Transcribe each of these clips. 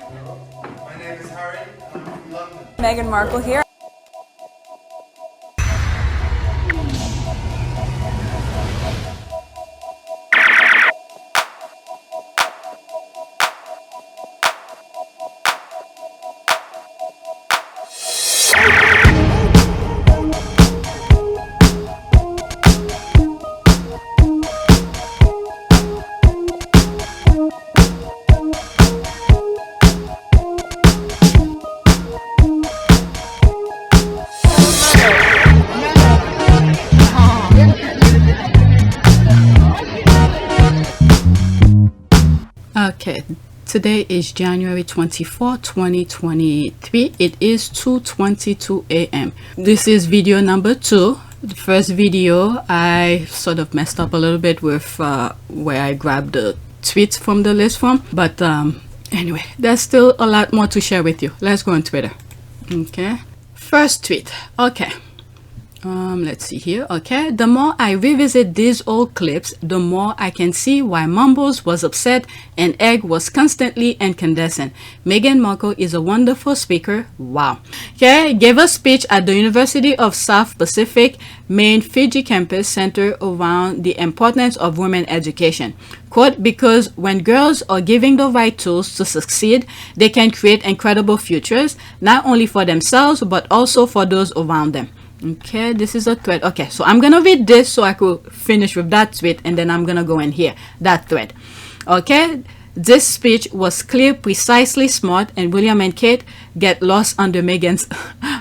My name is Harry, and I'm from London. Meghan Markle here. Okay, today is January 24, 2023. It is 2:22 a.m. This is video number 2. The first video I sort of messed up a little bit with where I grabbed the tweets from the list from, but anyway, there's still a lot more to share with you. Let's go on Twitter. Okay, first tweet. Okay, let's see here. Okay, the more I revisit these old clips, the more I can see why Mumbles was upset and Egg was constantly incandescent. Meghan Markle is a wonderful speaker. Wow. Okay, gave a speech at the University of South Pacific main Fiji campus centered around the importance of women education. Quote, because when girls are given the right tools to succeed, they can create incredible futures, not only for themselves, but also for those around them. Okay, this is a thread. Okay, so I'm gonna read this so I could finish with that tweet, and then I'm gonna go in here, that thread. Okay, this speech was clear, precisely smart, and William and Kate get lost under Meghan's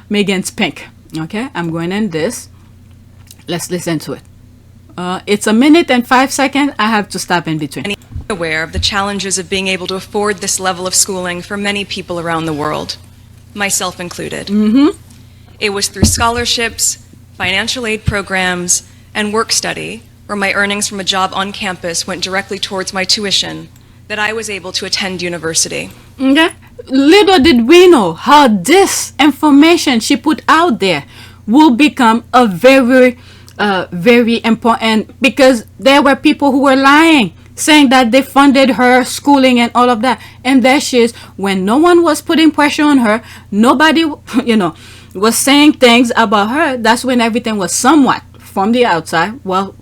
Meghan's pink. Okay, I'm going in this. Let's listen to it. It's a minute and 5 seconds. I have to stop in between. Aware of the challenges of being able to afford this level of schooling for many people around the world, myself included. It was through scholarships, financial aid programs, and work study, where my earnings from a job on campus went directly towards my tuition, that I was able to attend university. Okay, little did we know how this information she put out there will become a very important, because there were people who were lying, saying that they funded her schooling and all of that, and there she is, when no one was putting pressure on her, nobody was saying things about her. That's when everything was somewhat from the outside. Well,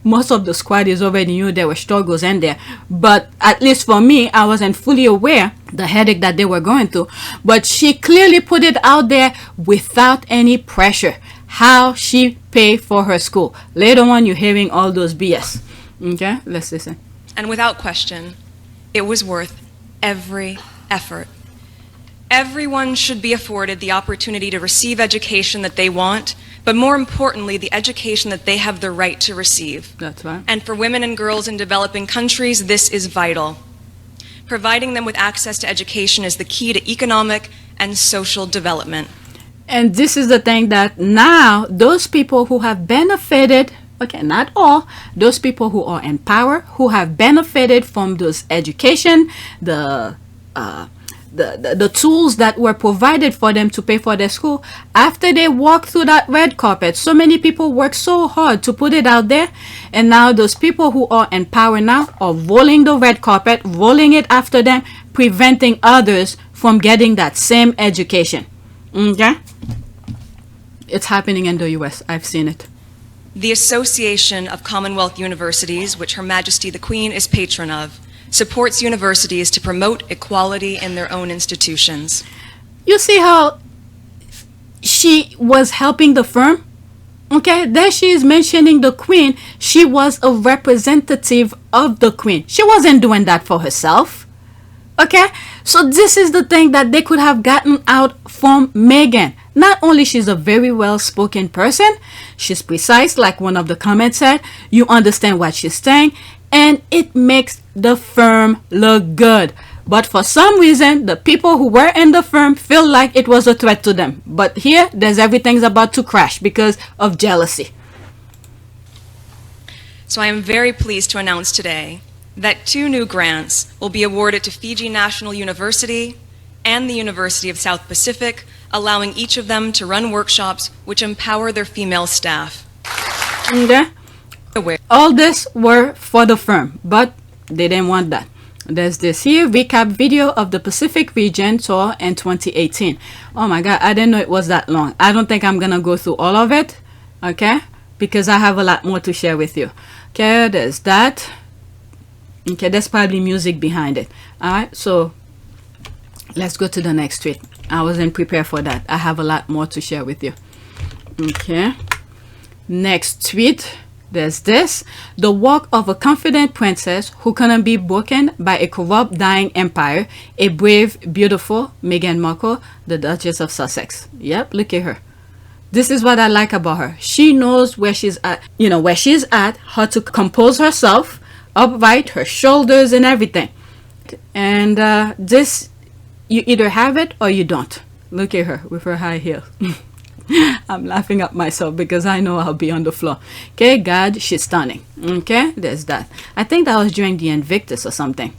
most of the squaddies already knew there were struggles in there, but at least for me, I wasn't fully aware the headache that they were going through. But she clearly put it out there without any pressure, how she paid for her school. Later on, you're hearing all those BS. Okay, let's listen. And without question, it was worth every effort. Everyone should be afforded the opportunity to receive education that they want, but more importantly, the education that they have the right to receive. That's right. And for women and girls in developing countries, this is vital. Providing them with access to education is the key to economic and social development. And this is the thing that now those people who have benefited, okay, not all, those people who are in power, who have benefited from those education, the tools that were provided for them to pay for their school, after they walk through that red carpet, so many people work so hard to put it out there, and now those people who are in power now are rolling the red carpet, rolling it after them, preventing others from getting that same education. Okay, it's happening in the US. I've seen it. The Association of Commonwealth Universities, which Her Majesty the Queen is patron of, supports universities to promote equality in their own institutions. You see how she was helping the firm? Okay, there she is mentioning the Queen. She was a representative of the Queen. She wasn't doing that for herself. Okay, so this is the thing that they could have gotten out from Meghan. Not only she's a very well-spoken person, she's precise, like one of the comments said. You understand what she's saying, and it makes the firm look good. But for some reason, the people who were in the firm feel like it was a threat to them. But here, there's everything's about to crash because of jealousy. So I am very pleased to announce today that 2 new grants will be awarded to Fiji National University and the University of South Pacific, allowing each of them to run workshops which empower their female staff. Okay. All this were for the firm, but they didn't want that. There's this here recap video of the Pacific region tour in 2018. Oh my god, I didn't know it was that long. I don't think I'm gonna go through all of it, okay, because I have a lot more to share with you. Okay, there's that. Okay, there's probably music behind it. All right, so let's go to the next tweet. I wasn't prepared for that. I have a lot more to share with you. Okay, next tweet. There's this. The work of a confident princess who couldn't be broken by a corrupt, dying empire. A brave, beautiful Meghan Markle, the Duchess of Sussex. Yep, look at her. This is what I like about her. She knows where she's at, you know, where she's at, how to compose herself, upright, her shoulders and everything. And this, you either have it or you don't. Look at her with her high heels. I'm laughing at myself because I know I'll be on the floor. Okay, God, she's stunning. Okay, there's that. I think that was during the Invictus or something.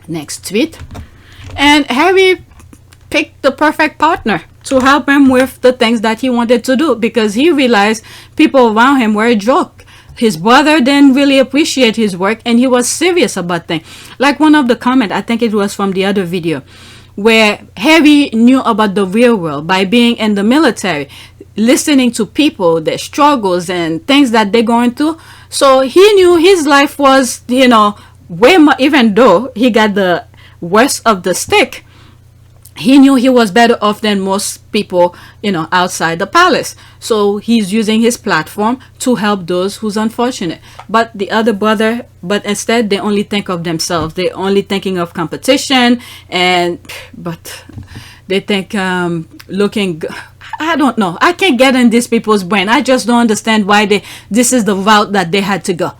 Next tweet. And Harry picked the perfect partner to help him with the things that he wanted to do, because he realized people around him were a joke. His brother didn't really appreciate his work, and he was serious about things. Like one of the comments, I think it was from the other video, where Harry knew about the real world by being in the military, listening to people, their struggles and things that they're going through. So he knew his life was, you know, way more, even though he got the worst of the stick, he knew he was better off than most people, you know, outside the palace. So he's using his platform to help those who's unfortunate. But the other brother, but instead they only think of themselves. They're only thinking of competition, but they think looking. I don't know. I can't get in these people's brain. I just don't understand why this is the route that they had to go.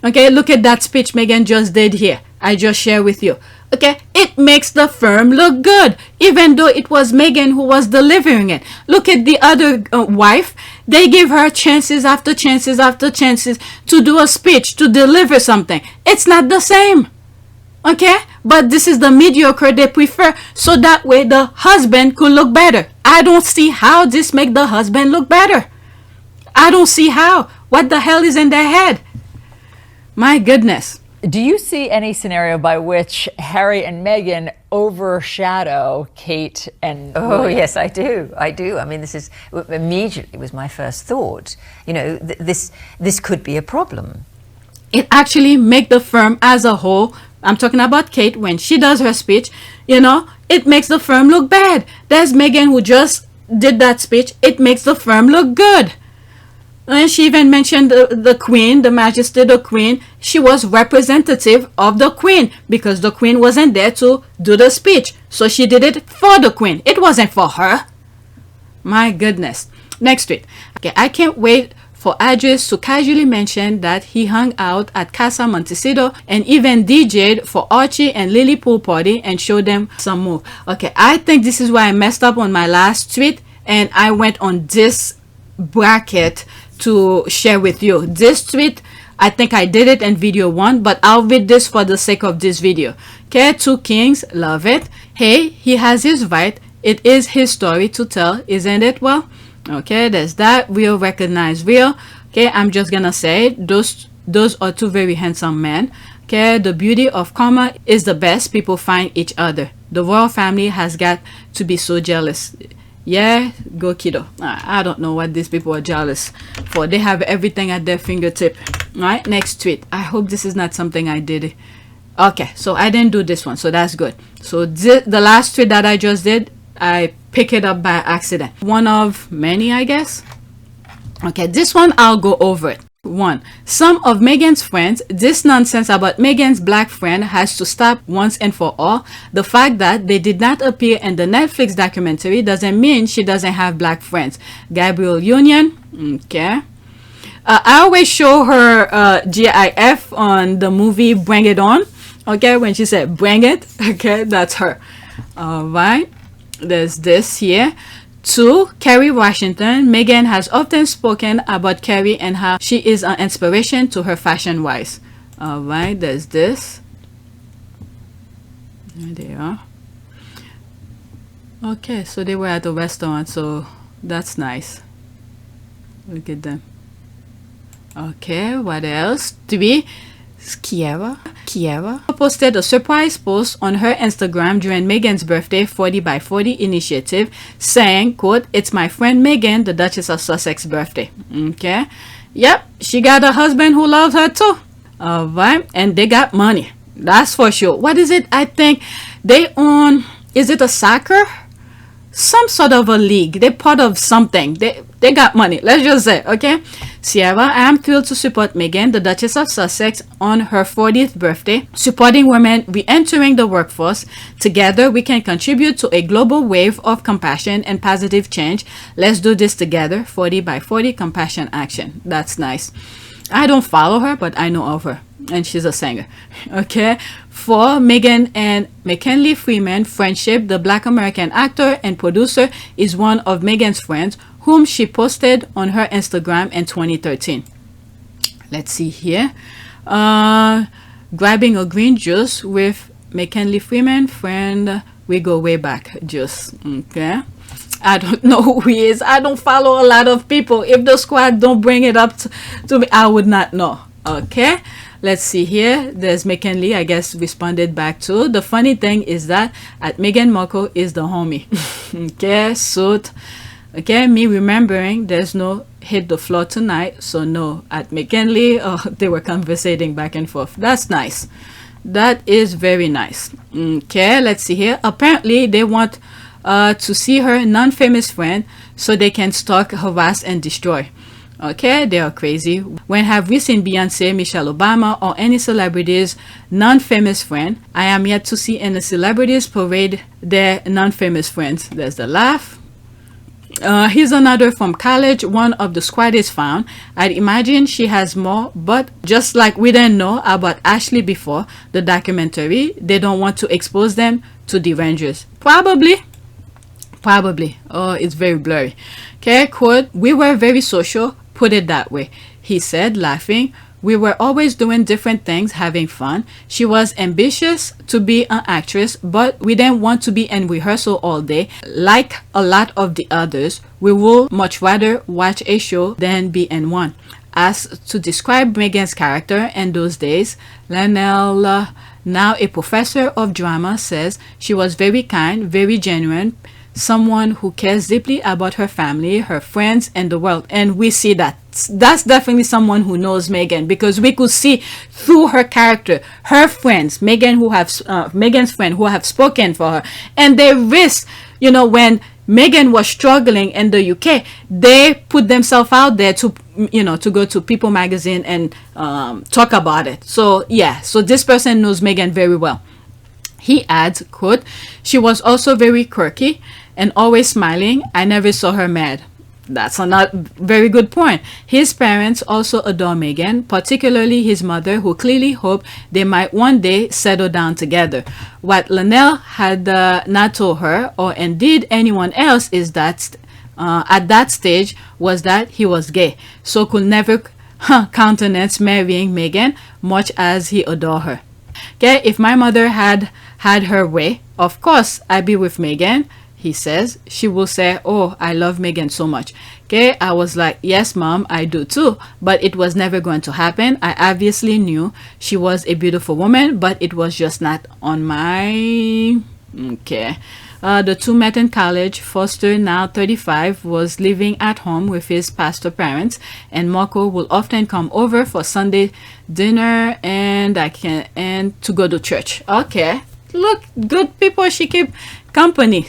Okay, look at that speech Meghan just did here. I just share with you. Okay, it makes the firm look good, even though it was Meghan who was delivering it. Look at the other wife. They give her chances after chances after chances to do a speech, to deliver something. It's not the same. Okay, but this is the mediocre they prefer, so that way the husband could look better. I don't see how this make the husband look better. I don't see how. What the hell is in their head? My goodness. Do you see any scenario by which Harry and Meghan overshadow Kate and William? Yes, I do. I do. I mean, this is immediately was my first thought. You know, this could be a problem. It actually make the firm as a whole. I'm talking about Kate when she does her speech. You know, it makes the firm look bad. There's Meghan who just did that speech. It makes the firm look good. And she even mentioned the Queen, the Majesty, the Queen. She was representative of the Queen because the Queen wasn't there to do the speech. So she did it for the Queen. It wasn't for her. My goodness. Next tweet. Okay, I can't wait for Idris to casually mention that he hung out at Casa Montecito and even DJ'd for Archie and Lily pool party and showed them some move. Okay, I think this is why I messed up on my last tweet and I went on this bracket to share with you. This tweet, I think I did it in video 1, but I'll read this for the sake of this video. Okay, Two Kings, love it. Hey, he has his right. It is his story to tell, isn't it? Well, okay, there's that. Real recognize real. Okay, I'm just gonna say those are two very handsome men. Okay, the beauty of karma is the best people find each other. The royal family has got to be so jealous. Yeah, go kiddo. I don't know what these people are jealous for. They have everything at their fingertip. Right, next tweet. I hope this is not something I did. Okay, so I didn't do this one, so that's good. So the last tweet that I just did, I picked it up by accident. One of many, I guess. Okay, this one I'll go over it. 1. Some of Meghan's friends, this nonsense about Meghan's black friend has to stop once and for all. The fact that they did not appear in the Netflix documentary doesn't mean she doesn't have black friends. Gabrielle Union. Okay. I always show her GIF on the movie Bring It On. Okay, when she said bring it. Okay, that's her. Alright. There's this here. 2. Kerry Washington. Meghan has often spoken about Kerry and how she is an inspiration to her fashion-wise. Alright, there's this. There they are. Okay, so they were at a restaurant, so that's nice. Look at them. Okay, what else? 3. Kiera posted a surprise post on her Instagram during Meghan's birthday 40 by 40 initiative saying, quote, "It's my friend Meghan, the Duchess of Sussex birthday." Okay. Yep, she got a husband who loves her too. Alright, and they got money. That's for sure. What is it? I think they own, is it a soccer? Some sort of a league. They're part of something. They got money. Let's just say, okay? Sierra, I am thrilled to support Meghan, the Duchess of Sussex, on her 40th birthday, supporting women re-entering the workforce. Together, we can contribute to a global wave of compassion and positive change. Let's do this together. 40 by 40 compassion action. That's nice. I don't follow her, but I know of her. And she's a singer. Okay. For Meghan and McKinley Freeman friendship, the Black American actor and producer is one of Meghan's friends, whom she posted on her Instagram in 2013. Let's see here. Grabbing a green juice with McKinley Freeman friend. We go way back. Juice. Okay. I don't know who he is. I don't follow a lot of people. If the squad don't bring it up to me, I would not know. Okay. Let's see here. There's McKinley, I guess, responded back to. The funny thing is that at Meghan Markle is the homie. Okay, suit. Okay, me remembering there's no hit the floor tonight. So no, at McKinley, they were conversating back and forth. That's nice. That is very nice. Okay, let's see here. Apparently, they want to see her non-famous friend so they can stalk, harass, and destroy. Okay, they are crazy. When have we seen Beyonce, Michelle Obama, or any celebrities' non-famous friend? I am yet to see any celebrities parade their non-famous friends. There's the laugh. Here's another from college. One of the squad is found. I'd imagine she has more, but just like we didn't know about Ashley before the documentary, they don't want to expose them to the Rangers. Probably. Oh, it's very blurry. Okay, quote, "We were very social, put it that way," he said, laughing. "We were always doing different things, having fun. She was ambitious to be an actress, but we didn't want to be in rehearsal all day. Like a lot of the others, we would much rather watch a show than be in one." As to describe Meghan's character in those days, Lionel, now a professor of drama, says she was very kind, very genuine, someone who cares deeply about her family, her friends, and the world. And we see that. That's definitely someone who knows Meghan, because we could see through her character, her friends, Meghan's friend who have spoken for her, and they risk, when Meghan was struggling in the UK, they put themselves out there to go to People magazine and talk about it. So yeah, so this person knows Meghan very well. He adds, quote, "She was also very quirky and always smiling. I never saw her mad." That's a very good point. His parents also adore Meghan, particularly his mother, who clearly hoped they might one day settle down together. What Lionel had not told her, or indeed anyone else, is that at that stage was that he was gay, so could never countenance marrying Meghan, much as he adored her. Okay, if my mother had her way, of course I'd be with Meghan, he says. She will say, "Oh, I love Meghan so much." Okay, I was like, "Yes, Mom, I do too." But it was never going to happen. I obviously knew she was a beautiful woman, but it was just not on my... Okay. The two met in college. Foster, now 35, was living at home with his pastor parents, and Markle will often come over for Sunday dinner and to go to church. Okay, look, good people. She keep company.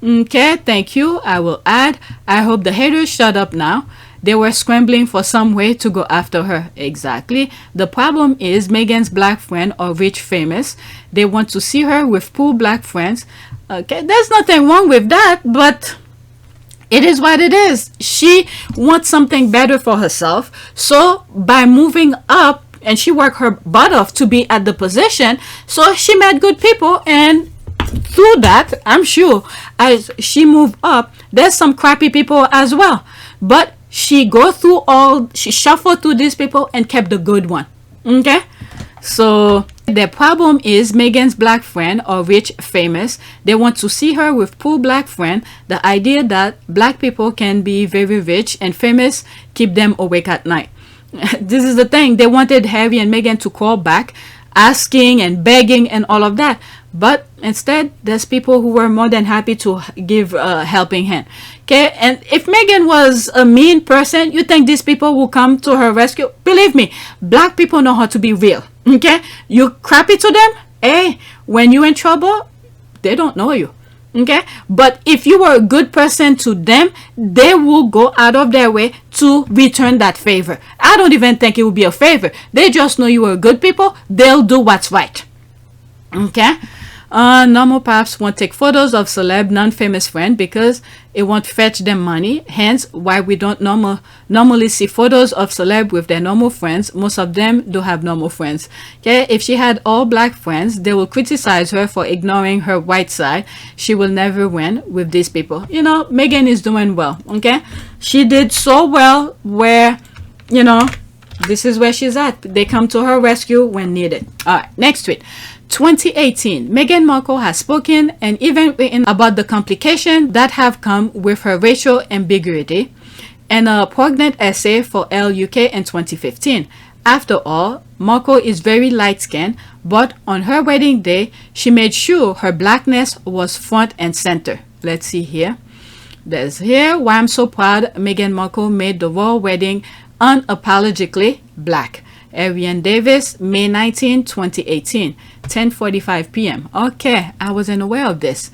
Okay, thank you. I will add, I hope the haters shut up now. They were scrambling for some way to go after her. Exactly. The problem is Meghan's black friend or rich famous. They want to see her with poor black friends. Okay, there's nothing wrong with that, but it is what it is. She wants something better for herself. So by moving up, and she worked her butt off to be at the position, so she met good people, and through that, I'm sure as she moved up, there's some crappy people as well. But she shuffled through these people and kept the good one. Okay? So the problem is Meghan's black friend or rich famous. They want to see her with poor black friend. The idea that black people can be very rich and famous keep them awake at night. This is the thing. They wanted Harry and Meghan to call back, asking and begging and all of that. But instead, there's people who were more than happy to give a helping hand. Okay, and if Meghan was a mean person, you think these people will come to her rescue? Believe me, black people know how to be real. Okay, you crappy to them, hey, when you're in trouble, they don't know you. Okay, but if you were a good person to them, they will go out of their way to return that favor. I don't even think it will be a favor. They just know you are good people. They'll do what's right. Okay. Normal paps won't take photos of celeb non-famous friend because it won't fetch them money. Hence why we don't normally see photos of celeb with their normal friends. Most of them do have normal friends. Okay, if she had all black friends, they will criticize her for ignoring her white side. She will never win with these people. You know, Meghan is doing well. Okay, she did so well where, you know, this is where she's at. They come to her rescue when needed. All right, next tweet. 2018, Meghan Markle has spoken and even written about the complications that have come with her racial ambiguity and a poignant essay for Elle UK in 2015. After all, Markle is very light-skinned, but on her wedding day, she made sure her blackness was front and center. Let's see here. There's here why I'm so proud Meghan Markle made the royal wedding unapologetically black. Ariane Davis, May 19, 2018, 10:45 p.m. Okay, I wasn't aware of this.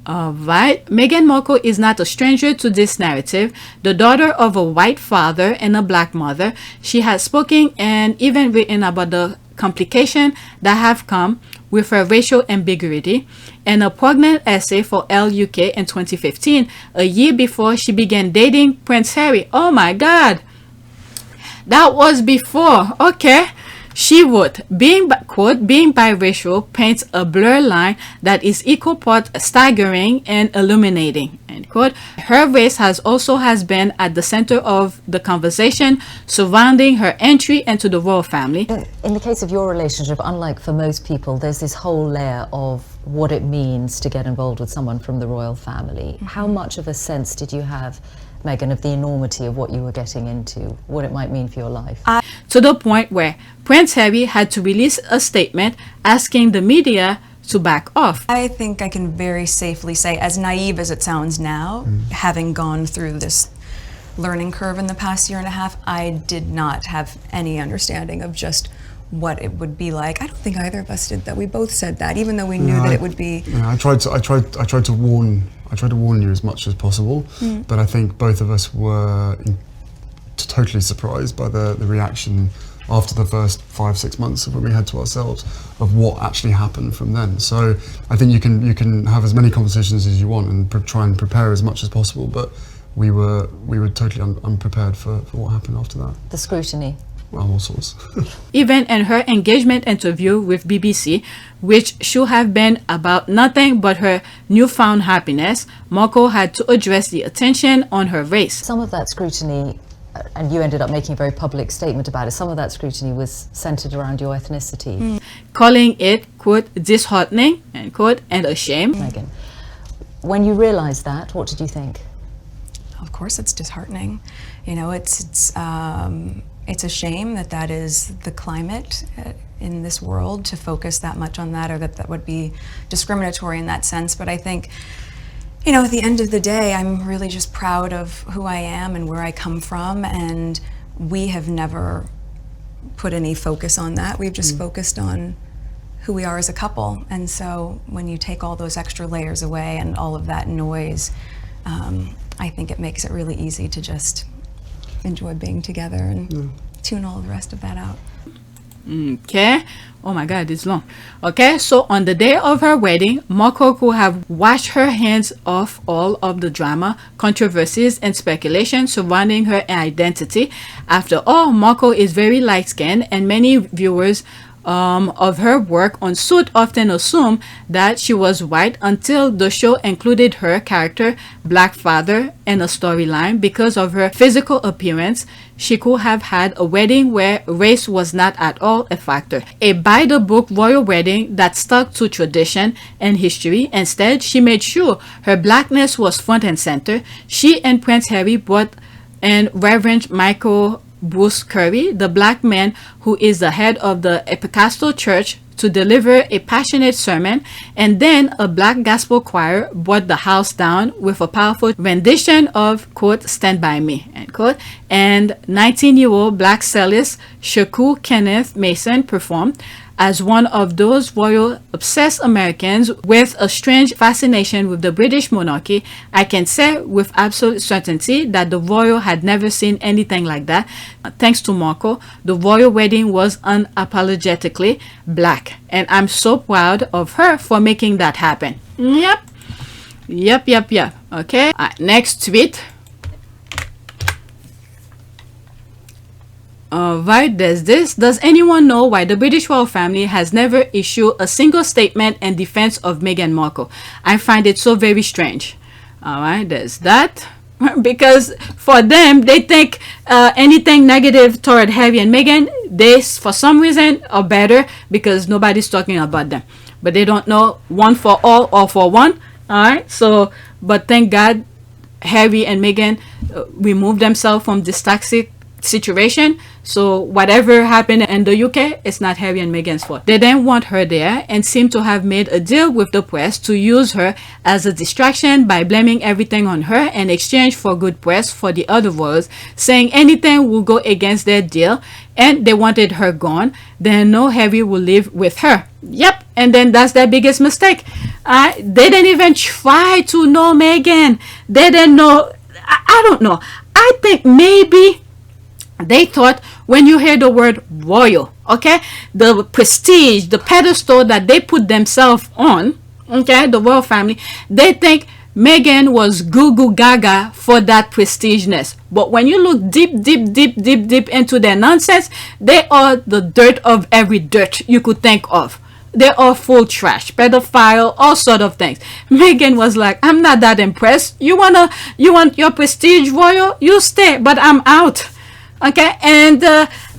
Alright, Meghan Markle is not a stranger to this narrative. The daughter of a white father and a black mother, she has spoken and even written about the complications that have come with her racial ambiguity and a poignant essay for Elle UK in 2015, a year before she began dating Prince Harry. Oh my God! That was before. Okay. She wrote, quote, being biracial paints a blurred line that is equal part staggering and illuminating, end quote. Her race has been at the center of the conversation surrounding her entry into the royal family. In the case of your relationship, unlike for most people, there's this whole layer of what it means to get involved with someone from the royal family. How much of a sense did you have, Meghan, of the enormity of what you were getting into, what it might mean for your life? To the point where Prince Harry had to release a statement asking the media to back off. I think I can very safely say, as naive as it sounds now, having gone through this learning curve in the past year and a half, I did not have any understanding of just what it would be like. I don't think either of us did that. We both said that, even though we knew that it would be. Yeah, I tried to warn you as much as possible, but I think both of us were totally surprised by the reaction after the first 5-6 months of when we had to ourselves of what actually happened from then. So I think you can have as many conversations as you want and try and prepare as much as possible, but we were totally unprepared for what happened after that. The scrutiny. Well, all sorts. Even in her engagement interview with BBC, which should have been about nothing but her newfound happiness, Markle had to address the attention on her race. Some of that scrutiny, and you ended up making a very public statement about it, some of that scrutiny was centered around your ethnicity. Calling it, quote, disheartening, end quote, and a shame. Meghan, when you realized that, what did you think? Of course it's disheartening. You know, it's a shame that that is the climate in this world, to focus that much on that, or that would be discriminatory in that sense. But I think, you know, at the end of the day, I'm really just proud of who I am and where I come from, and we have never put any focus on that. We've just focused on who we are as a couple. And so when you take all those extra layers away and all of that noise, I think it makes it really easy to just enjoy being together and tune all the rest of that out. Okay. Oh my God, it's long. Okay, so on the day of her wedding, Markle could have washed her hands off all of the drama, controversies, and speculation surrounding her identity. After all, Markle is very light-skinned, and many viewers of her work on Suit often assume that she was white until the show included her character, Black Father, in a storyline. Because of her physical appearance, she could have had a wedding where race was not at all a factor. A by-the-book royal wedding that stuck to tradition and history. Instead, she made sure her blackness was front and center. She and Prince Harry brought in Reverend Michael Bruce Curry, the black man who is the head of the Episcopal Church, to deliver a passionate sermon, and then a black gospel choir brought the house down with a powerful rendition of, quote, Stand By Me, end quote, and 19-year-old black cellist Shakur Kenneth Mason performed. As one of those royal-obsessed Americans with a strange fascination with the British monarchy, I can say with absolute certainty that the royal had never seen anything like that. Thanks to Markle, the royal wedding was unapologetically black, and I'm so proud of her for making that happen. Yep. Okay, next tweet. Alright, there's this. Does anyone know why the British royal family has never issued a single statement in defense of Meghan Markle? I find it so very strange. Alright, there's that. Because for them, they think anything negative toward Harry and Meghan, they, for some reason, are better because nobody's talking about them. But they don't know one for all for one. Alright, so, but thank God Harry and Meghan removed themselves from this toxic situation. So whatever happened in the UK, it's not Harry and Meghan's fault. They didn't want her there and seem to have made a deal with the press to use her as a distraction by blaming everything on her in exchange for good press for the other royals, saying anything will go against their deal, and they wanted her gone. Then no Harry will live with her. Yep, and then that's their biggest mistake. They didn't even try to know Meghan. They didn't know. I don't know. I think maybe they thought when you hear the word royal, okay, the prestige, the pedestal that they put themselves on, okay, the royal family, they think Meghan was goo goo gaga for that prestigeness. But when you look deep into their nonsense, they are the dirt of every dirt you could think of. They are full trash, pedophile, all sort of things. Meghan was like, I'm not that impressed. You want your prestige royal? You stay, but I'm out. Okay, and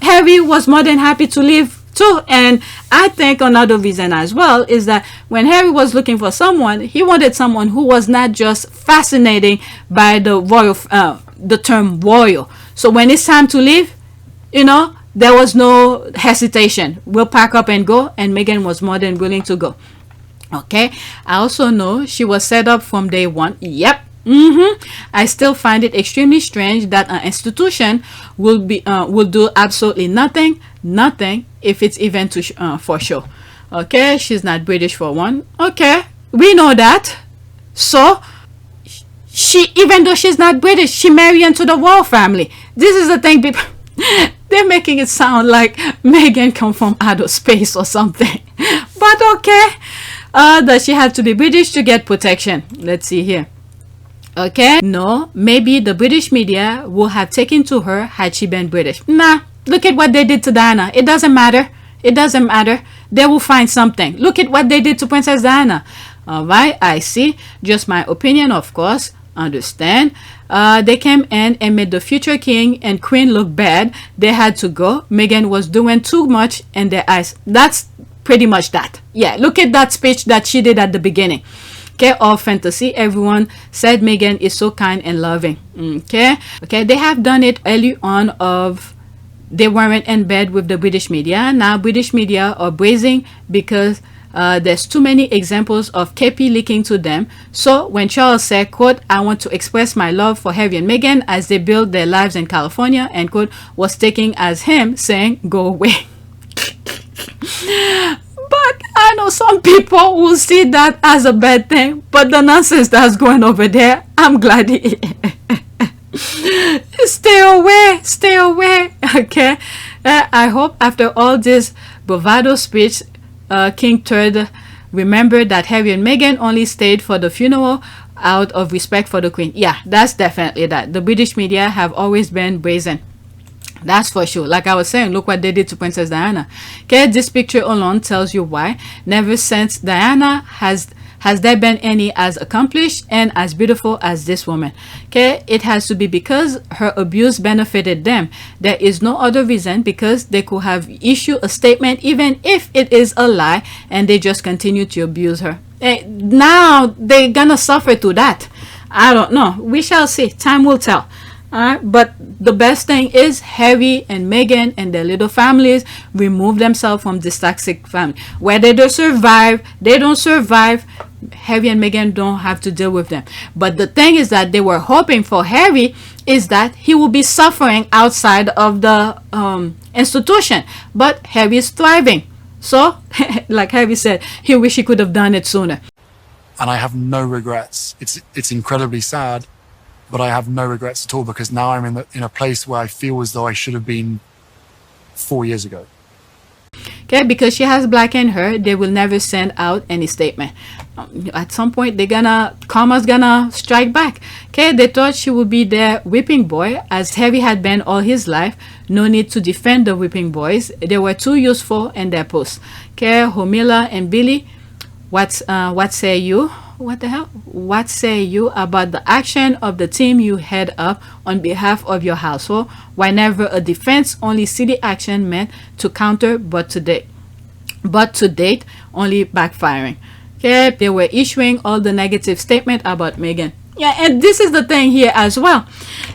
Harry was more than happy to leave too. And I think another reason as well is that when Harry was looking for someone, he wanted someone who was not just fascinating by the royal, the term royal. So when it's time to leave, you know, there was no hesitation. We'll pack up and go, and Meghan was more than willing to go. Okay, I also know she was set up from day one. Yep. I still find it extremely strange that an institution will do absolutely nothing if it's even for show. Okay, she's not British for one. Okay, we know that. So she, even though she's not British, she married into the royal family. This is the thing, people. They're making it sound like Meghan come from outer space or something. But okay, does she have to be British to get protection? Let's see here. Okay, no, maybe the British media would have taken to her had she been British. Nah, look at what they did to Diana. It doesn't matter. It doesn't matter. They will find something. Look at what they did to Princess Diana. Alright, I see. Just my opinion, of course. Understand. They came in and made the future king and queen look bad. They had to go. Meghan was doing too much in their eyes. That's pretty much that. Yeah, look at that speech that she did at the beginning. Okay, all fantasy. Everyone said Meghan is so kind and loving. Okay, they have done it early on of they weren't in bed with the British media. Now British media are brazen because there's too many examples of KP leaking to them. So when Charles said, quote, I want to express my love for Harry and Meghan as they build their lives in California, end quote, was taken as him saying, go away. But I know some people will see that as a bad thing, but the nonsense that's going over there, I'm glad stay away. Okay, I hope after all this bravado speech, King Tut remembered that Harry and Meghan only stayed for the funeral out of respect for the Queen. Yeah, that's definitely that. The British media have always been brazen. That's for sure. Like I was saying, look what they did to Princess Diana. Okay, this picture alone tells you why. Never since Diana has there been any as accomplished and as beautiful as this woman. Okay, it has to be because her abuse benefited them. There is no other reason, because they could have issued a statement even if it is a lie and they just continue to abuse her. Now they're gonna suffer to that. I don't know. We shall see. Time will tell. But the best thing is Harry and Meghan and their little families remove themselves from this toxic family. Whether they survive, they don't survive, Harry and Meghan don't have to deal with them. But the thing is that they were hoping for Harry is that he will be suffering outside of the institution. But Harry is thriving. So, like Harry said, he wish he could have done it sooner. And I have no regrets. It's incredibly sad, but I have no regrets at all, because now I'm in a place where I feel as though I should have been 4 years ago. Okay, because she has black in her, they will never send out any statement. At some point, karma's gonna strike back. Okay, they thought she would be their whipping boy, as Harry had been all his life. No need to defend the whipping boys. They were too useful in their posts. Okay, Homila and Billy, what say you? What the hell? What say you about the action of the team you head up on behalf of your household? Whenever a defense only city action meant to counter, but to date only backfiring. Okay, they were issuing all the negative statement about Meghan. Yeah, and this is the thing here as well.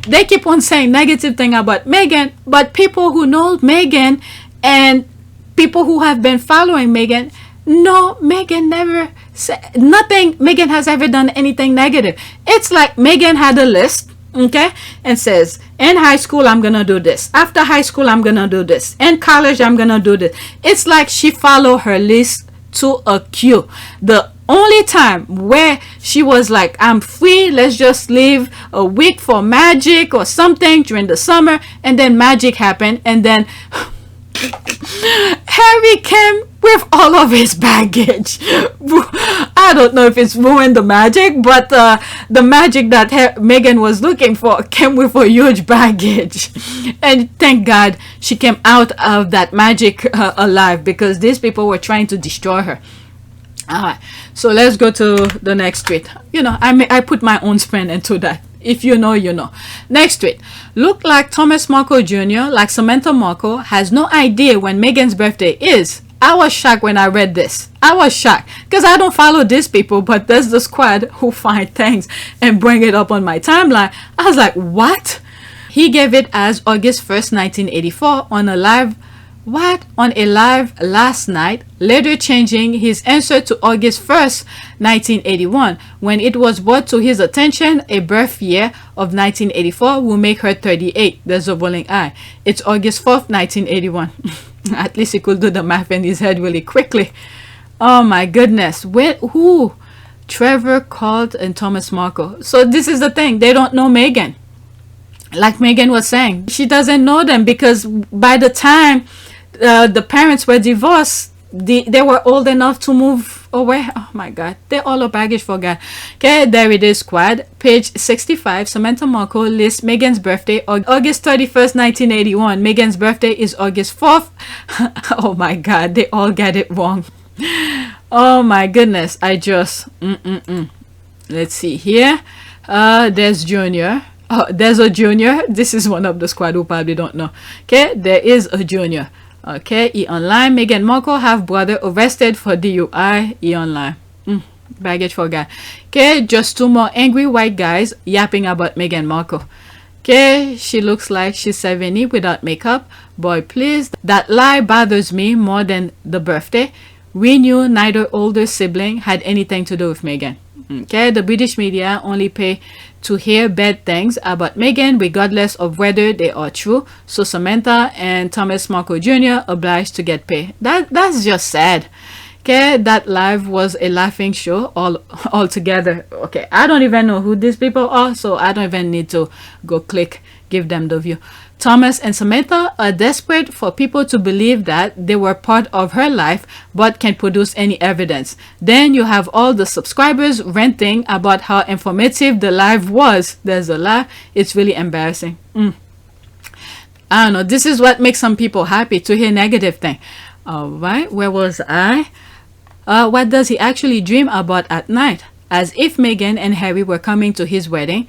They keep on saying negative thing about Meghan, but people who know Meghan and people who have been following Meghan, no, Meghan never said nothing. Meghan has ever done anything negative. It's like Meghan had a list, okay, and says, in high school I'm gonna do this, after high school I'm gonna do this, in college I'm gonna do this. It's like she followed her list to a Q. The only time where she was like, I'm free, let's just leave a week for magic or something during the summer, and then magic happened, and then Harry came with all of his baggage. I don't know if it's ruined the magic, but the magic that Meghan was looking for came with a huge baggage. And thank God she came out of that magic alive, because these people were trying to destroy her. Alright, so let's go to the next tweet. You know, I put my own spin into that. If you know, you know. Next tweet. Look like Thomas Markle Jr., like Samantha Markle, has no idea when Meghan's birthday is. I was shocked when I read this. I was shocked because I don't follow these people, but there's the squad who find things and bring it up on my timeline. I was like, what? He gave it as August 1st, 1984 on a live last night, later changing his answer to August 1st, 1981. When it was brought to his attention, a birth year of 1984 will make her 38. There's a rolling eye. It's August 4th, 1981. At least he could do the math in his head really quickly. Oh my goodness. Who? Trevor, Colt, and Thomas Markle. So this is the thing. They don't know Meghan. Like Meghan was saying, she doesn't know them, because by the time the parents were divorced, they were old enough to move away. Oh my God, they're all a baggage for God. Okay, there it is, squad. Page 65. Samantha Markle lists Meghan's birthday August 31st, 1981. Meghan's birthday is August 4th. Oh my God, they all get it wrong. Oh my goodness, I just let's see here. There's Junior. Oh, there's a Junior. This is one of the squad who probably don't know. Okay, there is a Junior. Okay, E-Online. Meghan Markle half brother arrested for DUI. E-Online. Baggage for guy. Okay, just two more angry white guys yapping about Meghan Markle. Okay, she looks like she's 70 without makeup. Boy, please. That lie bothers me more than the birthday. We knew neither older sibling had anything to do with Meghan. Okay, the British media only pay to hear bad things about Meghan, regardless of whether they are true. So Samantha and Thomas Markle Jr. obliged to get paid. That's just sad. Okay, that live was a laughing show all together. Okay, I don't even know who these people are, so I don't even need to go give them the view. Thomas and Samantha are desperate for people to believe that they were part of her life but can't produce any evidence. Then you have all the subscribers ranting about how informative the live was. There's a lie. It's really embarrassing. I don't know. This is what makes some people happy, to hear negative thing. All right, where was I? What does he actually dream about at night? As if Meghan and Harry were coming to his wedding.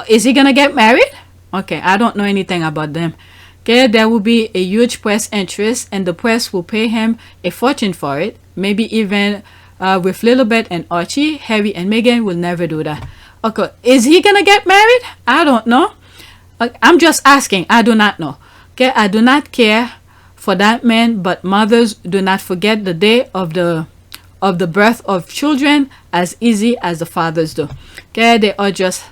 Is he gonna get married? Okay, I don't know anything about them. Okay, there will be a huge press interest, and the press will pay him a fortune for it. Maybe even with Lilibet and Archie. Harry and Meghan will never do that. Okay, is he gonna get married? I don't know. I'm just asking. I do not know. Okay, I do not care for that man, but mothers, do not forget the day of the birth of children as easy as the fathers do. Okay, they are just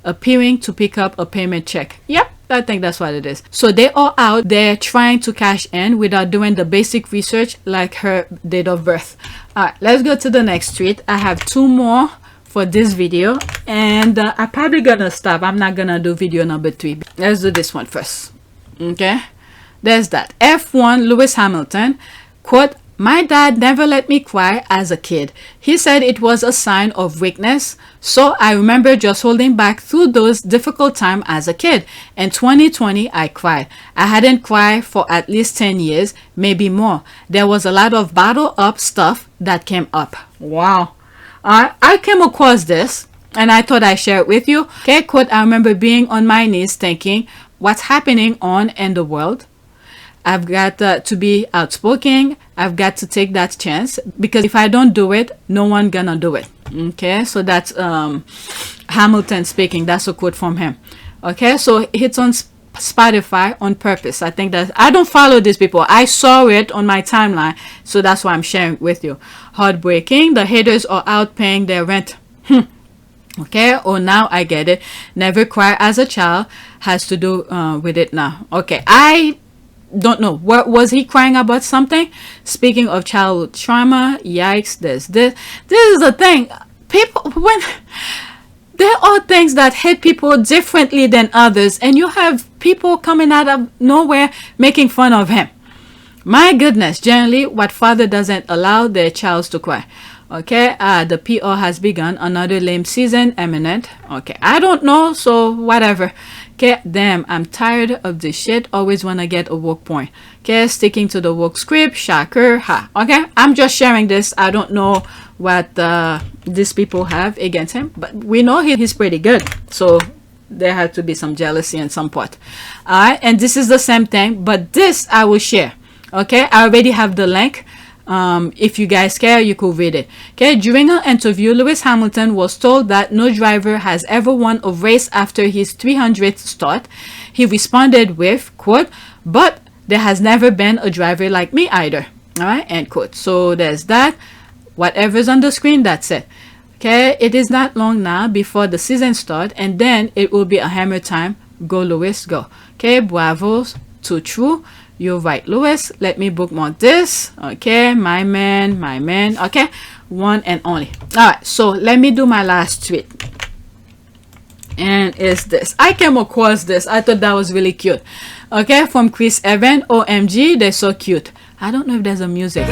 appearing to pick up a payment check. Yep, I think that's what it is. So they are out there trying to cash in without doing the basic research like her date of birth. All right, let's go to the next tweet. I have 2 more for this video, and I'm probably gonna stop. I'm not gonna do video number 3. Let's do this one first. Okay, there's that. F1 Lewis Hamilton, quote, "My dad never let me cry as a kid. He said it was a sign of weakness. So I remember just holding back through those difficult times as a kid. In 2020, I cried. I hadn't cried for at least 10 years, maybe more. There was a lot of bottled up stuff that came up." Wow. I came across this and I thought I'd share it with you. Okay, quote, "I remember being on my knees thinking, what's happening on in the world? I've got to be outspoken. I've got to take that chance, because if I don't do it, no one gonna do it." Okay, so that's Hamilton speaking. That's a quote from him. Okay, so it's on Spotify on purpose. I think that I don't follow these people. I saw it on my timeline, so that's why I'm sharing with you. Heartbreaking. The haters are out paying their rent. Okay, oh, now I get it. Never cry as a child has to do with it now. Okay, I don't know. What was he crying about? Something? Speaking of childhood trauma, yikes, there's this. This is the thing. People, when there are things that hit people differently than others, and you have people coming out of nowhere making fun of him. My goodness, generally, what father doesn't allow their child to cry? Okay, the PR has begun. Another lame season imminent. Okay, I don't know, so whatever. Okay, damn, I'm tired of this shit. Always want to get a woke point. Okay, sticking to the woke script. Shocker. Ha. Okay, I'm just sharing this. I don't know what these people have against him, but we know he's pretty good. So there had to be some jealousy in some part. Alright, and this is the same thing, but this I will share. Okay, I already have the link. If you guys care, you could read it. Okay, during an interview, Lewis Hamilton was told that no driver has ever won a race after his 300th start. He responded with, quote, "But there has never been a driver like me either." All right, end quote. So there's that. Whatever's on the screen, that's it. Okay, it is not long now before the season starts, and then it will be a hammer time. Go Lewis, go. Okay, bravos, too true. You're right, Lewis. Let me bookmark this. Okay, my man. Okay, one and only. All right, so let me do my last tweet. And it's this. I came across this. I thought that was really cute. Okay, from Chris Evan. OMG, they're so cute. I don't know if there's a music.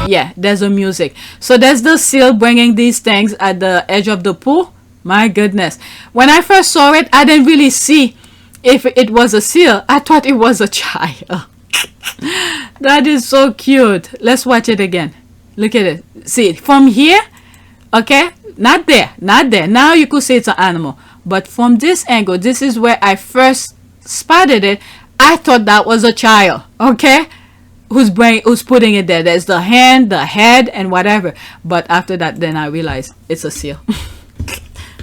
Yeah, there's a music. So there's the seal bringing these things at the edge of the pool. My goodness. When I first saw it, I didn't really see if it was a seal. I thought it was a child. That is so cute. Let's watch it again. Look at it. See, from here, okay, not there. Now you could say it's an animal, but from this angle, this is where I first spotted it. I thought that was a child. Okay, who's putting it there? There's the hand, the head, and whatever. But after that, then I realized it's a seal.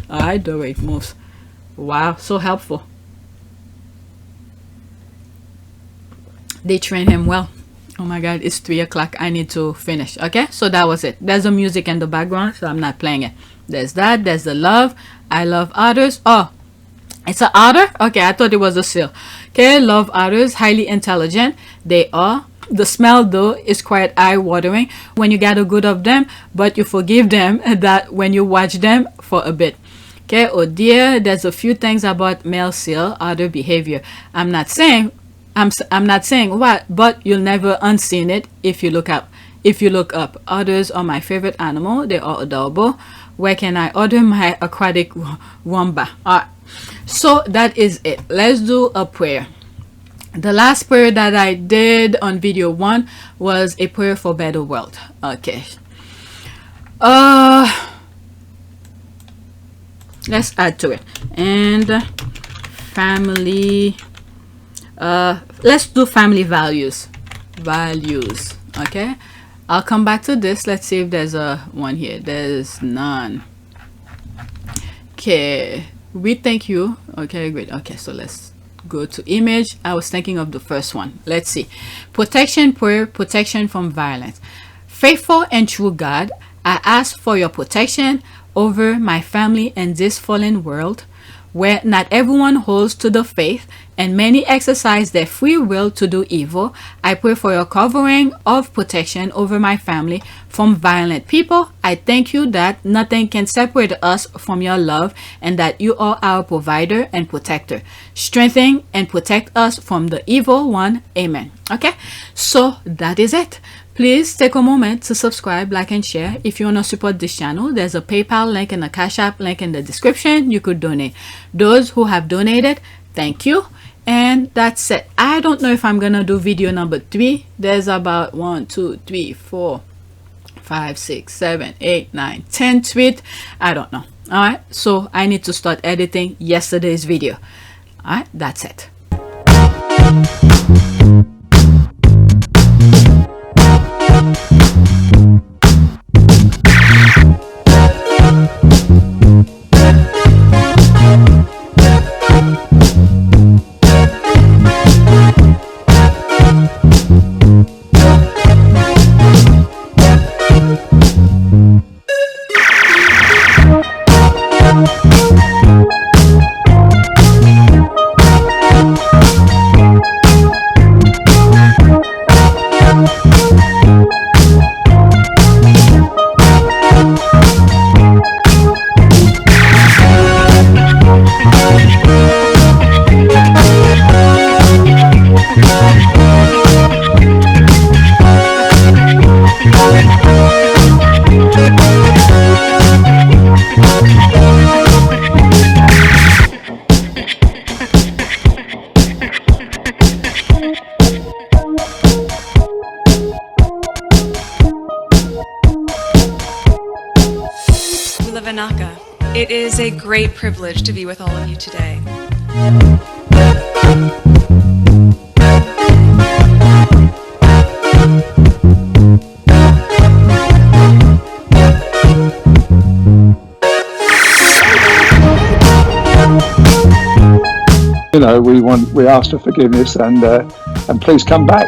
All right, the way it moves. Wow, so helpful. They train him well. Oh my god, it's 3 o'clock. I need to finish. Okay, so that was it. There's a music in the background, so I'm not playing it. There's that. There's the love. I love otters. Oh, it's an otter? Okay, I thought it was a seal. Okay, love otters. Highly intelligent. They are. The smell, though, is quite eye-watering when you get a good of them, but you forgive them that when you watch them for a bit. Okay, oh dear, there's a few things about male seal otter behavior. I'm not saying what, but you'll never unseen it if you look up. Otters are my favorite animal. They are adorable. Where can I order my aquatic womba? Alright, so that is it. Let's do a prayer. The last prayer that I did on video 1 was a prayer for better world. Okay. Let's add to it. And family. Let's do family values. Okay, I'll come back to this. Let's see if there's a one here. There's none. Okay, we thank you. Okay, great. Okay, so let's go to image. I was thinking of the first one. Let's see. Protection prayer, protection from violence. Faithful and true God, I ask for your protection over my family in this fallen world, where not everyone holds to the faith and many exercise their free will to do evil. I pray for your covering of protection over my family from violent people. I thank you that nothing can separate us from your love and that you are our provider and protector. Strengthen and protect us from the evil one. Amen. Okay, so that is it. Please take a moment to subscribe, like, and share. If you want to support this channel, there's a PayPal link and a Cash App link in the description. You could donate. Those who have donated, thank you. And that's it. I don't know if I'm gonna do video number 3. There's about 1, 2, 3, 4, 5, 6, 7, 8, 9, 10 tweets. I don't know. All right, so I need to start editing yesterday's video. All right, that's it. It is a great privilege to be with all of you today. You know, we ask for forgiveness and please come back.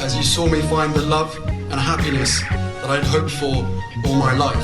As you saw me find the love and happiness that I'd hoped for all my life.